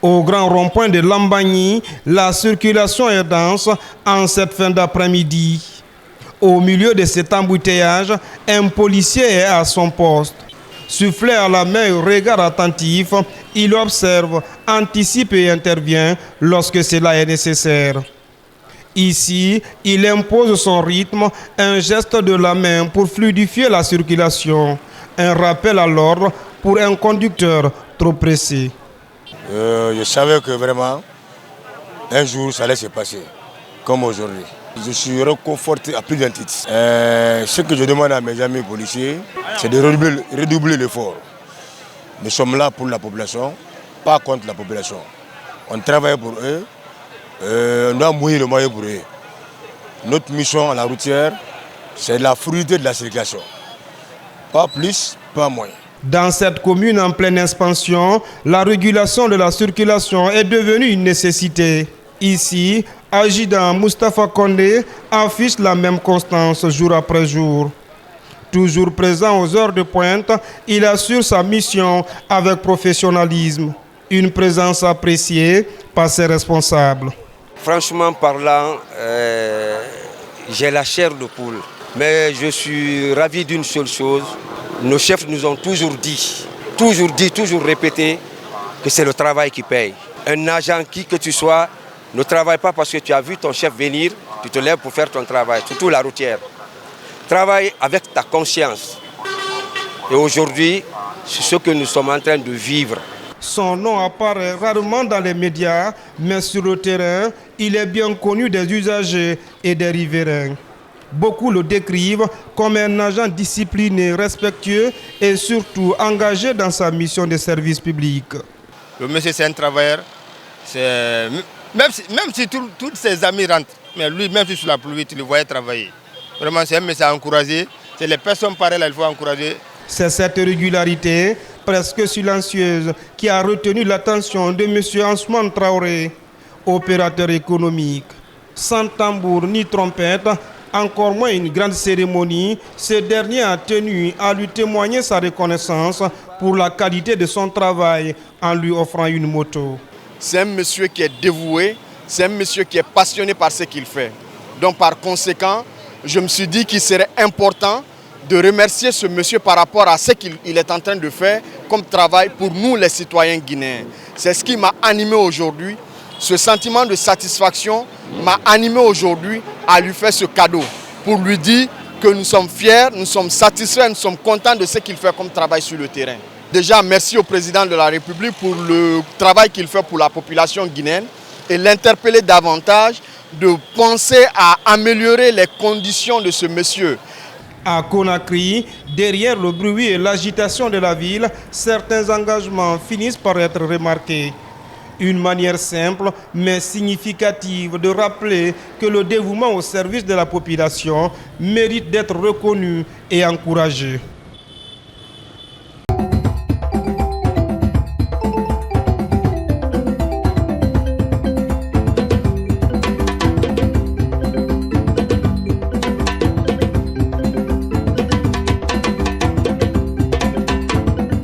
Au grand rond-point de Lambagny, la circulation est dense en cette fin d'après-midi. Au milieu de cet embouteillage, un policier est à son poste. Soufflet à la main et regard attentif, il observe, anticipe et intervient lorsque cela est nécessaire. Ici, il impose son rythme, un geste de la main pour fluidifier la circulation, un rappel à l'ordre pour un conducteur trop pressé. Je savais que vraiment, un jour, ça allait se passer, comme aujourd'hui. Je suis réconforté à plus d'un titre. Ce que je demande à mes amis policiers, c'est de redoubler l'effort. Nous sommes là pour la population, pas contre la population. On travaille pour eux, on doit mouiller le moyen pour eux. Notre mission à la routière, c'est la fluidité de la circulation. Pas plus, pas moins. Dans cette commune en pleine expansion, la régulation de la circulation est devenue une nécessité. Ici, Adjudant Moustapha Condé affiche la même constance jour après jour. Toujours présent aux heures de pointe, il assure sa mission avec professionnalisme. Une présence appréciée par ses responsables. Franchement parlant, j'ai la chair de poule. Mais je suis ravi d'une seule chose. Nos chefs nous ont toujours répété que c'est le travail qui paye. Un agent, qui que tu sois, ne travaille pas parce que tu as vu ton chef venir, tu te lèves pour faire ton travail, surtout la routière. Travaille avec ta conscience. Et aujourd'hui, c'est ce que nous sommes en train de vivre. Son nom apparaît rarement dans les médias, mais sur le terrain, il est bien connu des usagers et des riverains. Beaucoup le décrivent comme un agent discipliné, respectueux et surtout engagé dans sa mission de service public. Le monsieur, c'est un travailleur. Même si tous ses amis rentrent, mais lui, même si sur la pluie, tu le voyais travailler. Vraiment, c'est un monsieur à encourager. C'est les personnes pareilles qu'il faut encourager. C'est cette régularité, presque silencieuse, qui a retenu l'attention de M. Ansoumane Traoré, opérateur économique. Sans tambour ni trompette, encore moins une grande cérémonie, ce dernier a tenu à lui témoigner sa reconnaissance pour la qualité de son travail en lui offrant une moto. C'est un monsieur qui est dévoué, c'est un monsieur qui est passionné par ce qu'il fait. Donc par conséquent, je me suis dit qu'il serait important de remercier ce monsieur par rapport à ce qu'il est en train de faire comme travail pour nous les citoyens guinéens. C'est ce qui m'a animé aujourd'hui. Ce sentiment de satisfaction m'a animé aujourd'hui à lui faire ce cadeau pour lui dire que nous sommes fiers, nous sommes satisfaits, nous sommes contents de ce qu'il fait comme travail sur le terrain. Déjà, merci au président de la République pour le travail qu'il fait pour la population guinéenne et l'interpeller davantage de penser à améliorer les conditions de ce monsieur. À Conakry, derrière le bruit et l'agitation de la ville, certains engagements finissent par être remarqués. Une manière simple mais significative de rappeler que le dévouement au service de la population mérite d'être reconnu et encouragé.